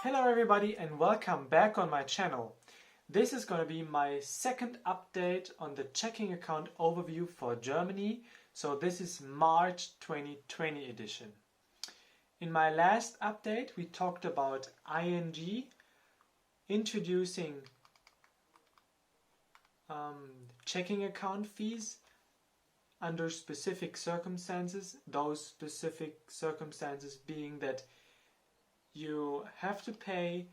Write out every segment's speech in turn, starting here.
Hello everybody and welcome back on my channel. This is going to be my second update on the checking account overview for Germany. So this is March 2020 edition. In my last update we talked about ING introducing checking account fees under specific circumstances. Those specific circumstances being that you have to pay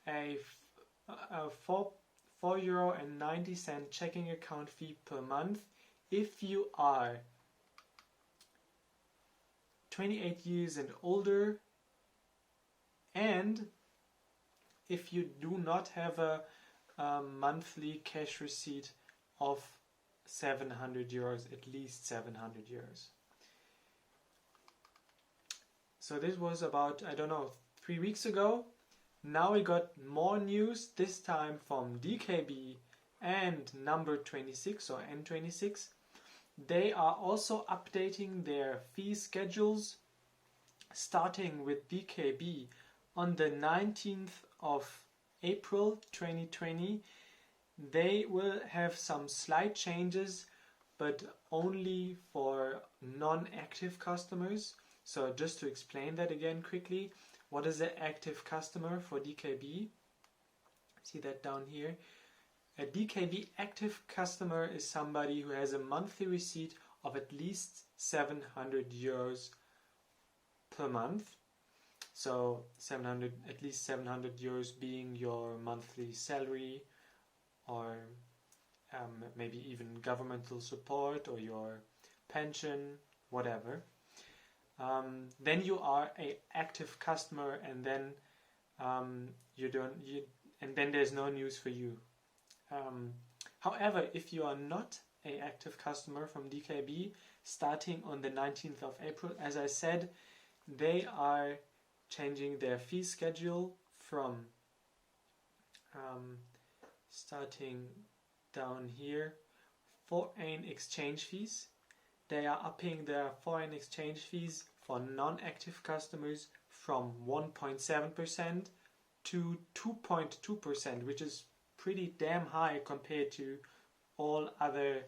a €4.90 checking account fee per month if you are 28 years and older, and if you do not have a monthly cash receipt of €700, at least €700. So this was about, I don't know, 3 weeks ago. Now we got more news, this time from DKB and number 26 or N26. They are also updating their fee schedules, starting with DKB on the 19th of April 2020. They will have some slight changes, but only for non-active customers. So just to explain that again quickly, what is an active customer for DKB? See that down here. A DKB active customer is somebody who has a monthly receipt of at least €700 per month. So at least €700 being your monthly salary, or maybe even governmental support or your pension, whatever. Then you are an active customer, and then and then there's no news for you. However, if you are not an active customer from DKB, starting on the 19th of April, as I said, they are changing their fee schedule from starting down here, foreign exchange fees. They are upping their foreign exchange fees for non-active customers from 1.7% to 2.2%, which is pretty damn high compared to all other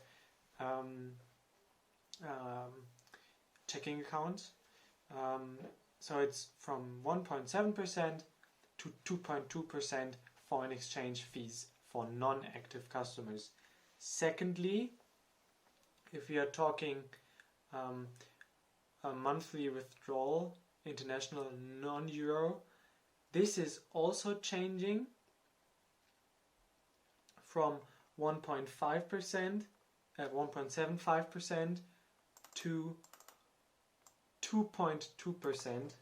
checking accounts. So it's from 1.7% to 2.2% foreign exchange fees for non-active customers. Secondly, if we are talking a monthly withdrawal, international non-euro, this is also changing from 1.5% at 1.75% to 2.2%,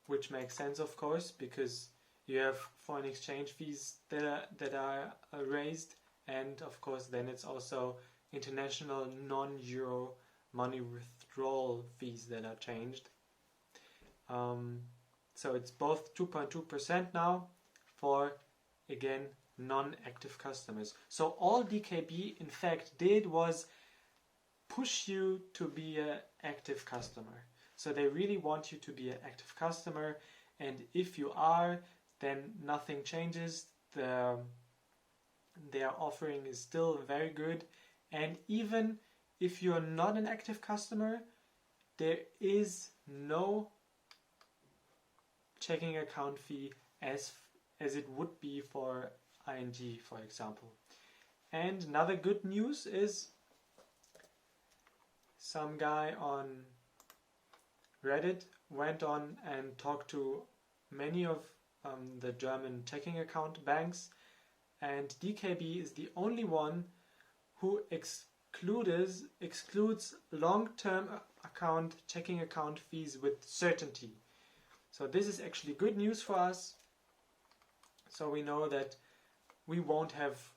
which makes sense, of course, because you have foreign exchange fees that are raised, and of course then it's also international non-euro money withdrawal fees that are changed. So it's both 2.2% now for, again, non-active customers. So all DKB in fact did was push you to be an active customer. So they really want you to be an active customer, and if you are, then nothing changes. Their offering is still very good, and even if you're not an active customer, there is no checking account fee as it would be for ING, for example. And another good news is some guy on Reddit went on and talked to many of the German checking account banks, and DKB is the only one who excludes long-term checking account fees with certainty. So this is actually good news for us. So we know that we won't have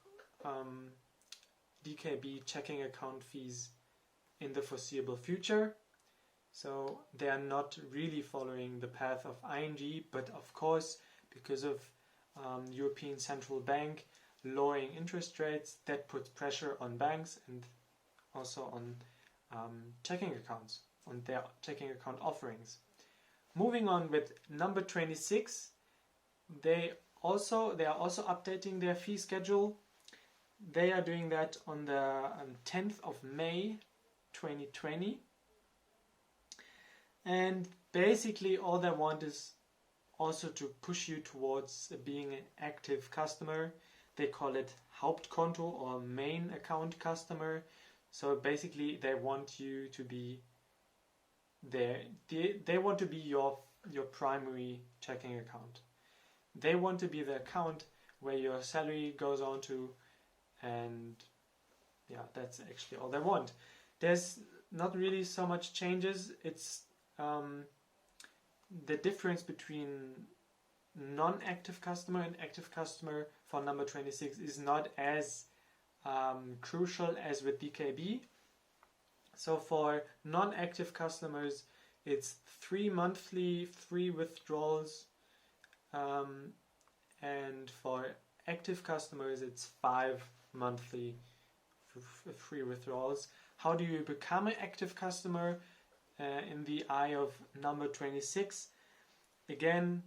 DKB checking account fees in the foreseeable future. So they are not really following the path of ING, but of course, because of European Central Bank lowering interest rates, that puts pressure on banks and also on checking accounts, on their checking account offerings. Moving on with number 26, they are also updating their fee schedule. They are doing that on the 10th of May 2020. And basically all they want is also to push you towards being an active customer. They call it Hauptkonto or main account customer. So basically they want you to be there. They want to be your primary checking account. They want to be the account where your salary goes on to, and yeah, that's actually all they want. There's not really so much changes. It's the difference between non-active customer and active customer for number 26 is not as crucial as with DKB. So for non-active customers, it's 3 monthly free withdrawals, and for active customers, it's 5 monthly free withdrawals. How do you become an active customer in the eye of number 26? Again,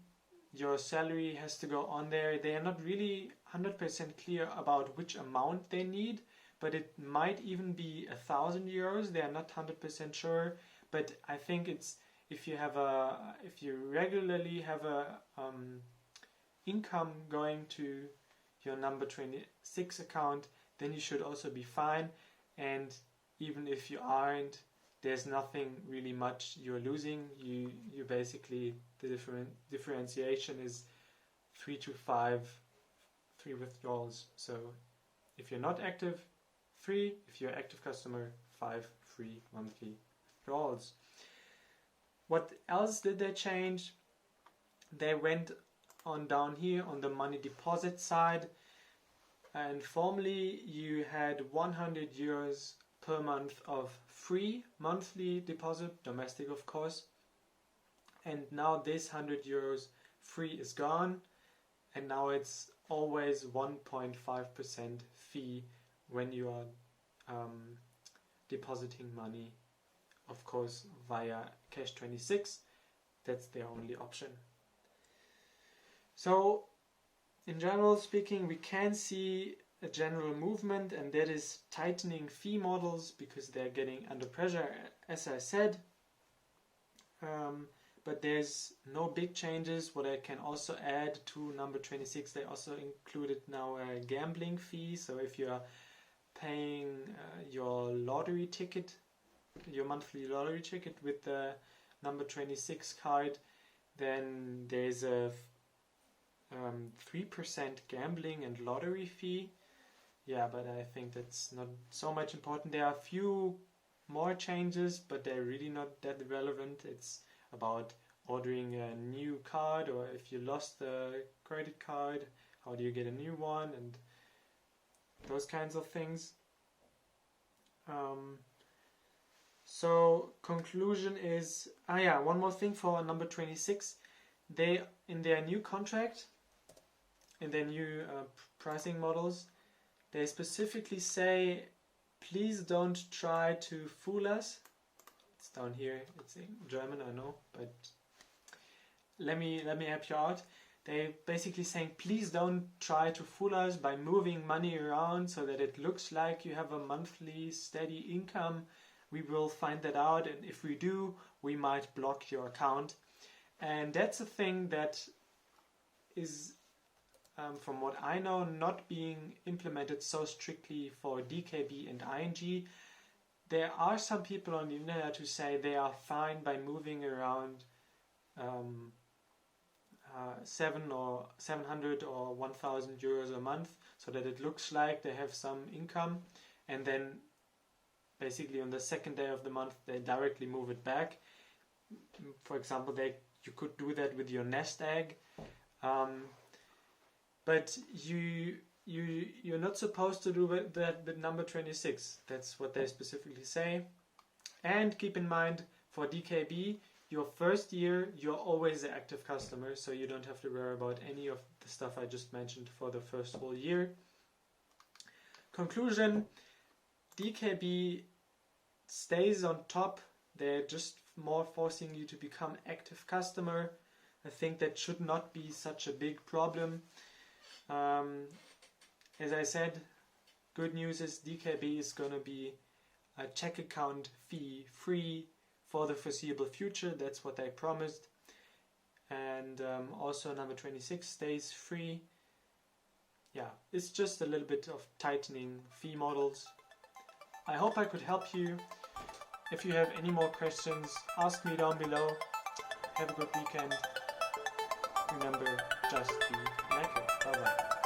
your salary has to go on there. They are not really 100% clear about which amount they need, but it might even be 1,000 euros. They are not 100% sure, but I think it's if you regularly have a income going to your number 26 account, then you should also be fine. And even if you aren't, there's nothing really much you're losing. You basically, the differentiation is 3 to 5 free withdrawals. So if you're not active, 3. If you're an active customer, 5 free monthly withdrawals. What else did they change? They went on down here on the money deposit side, and formerly you had 100 euros per month of free monthly deposit, domestic of course, and now this 100 euros free is gone, and now it's always 1.5% fee when you are depositing money, of course via Cash 26. That's their only option. So in general speaking, we can see a general movement, and that is tightening fee models because they're getting under pressure, as I said. But there's no big changes. What I can also add to number 26, they also included now a gambling fee. So if you're paying your lottery ticket, your monthly lottery ticket with the number 26 card, then there's a 3% gambling and lottery fee. Yeah, but I think that's not so much important. There are a few more changes, but they're really not that relevant. It's about ordering a new card, or if you lost the credit card, how do you get a new one, and those kinds of things. So conclusion is, one more thing for number 26. They, in their new contract, in their new pricing models, they specifically say, please don't try to fool us. It's down here, it's in German, I know, but let me help you out. They basically saying, please don't try to fool us by moving money around so that it looks like you have a monthly steady income. We will find that out, and if we do, we might block your account. And that's a thing that is, from what I know, not being implemented so strictly for DKB and ING. There are some people on the internet who say they are fine by moving around 700 or 1,000 euros a month, so that it looks like they have some income, and then basically on the second day of the month they directly move it back. For example, you could do that with your nest egg, but you're not supposed to do that with number 26. That's what they specifically say. And keep in mind, for DKB, your first year you're always an active customer, so you don't have to worry about any of the stuff I just mentioned for the first whole year. Conclusion: DKB stays on top They're just more forcing you to become active customer. I think that should not be such a big problem. As I said, good news is DKB is going to be a check account fee free for the foreseeable future. That's what they promised. And also number 26 stays free. Yeah, it's just a little bit of tightening fee models. I hope I could help you. If you have any more questions, ask me down below. Have a good weekend. Remember, just be accurate. Bye bye.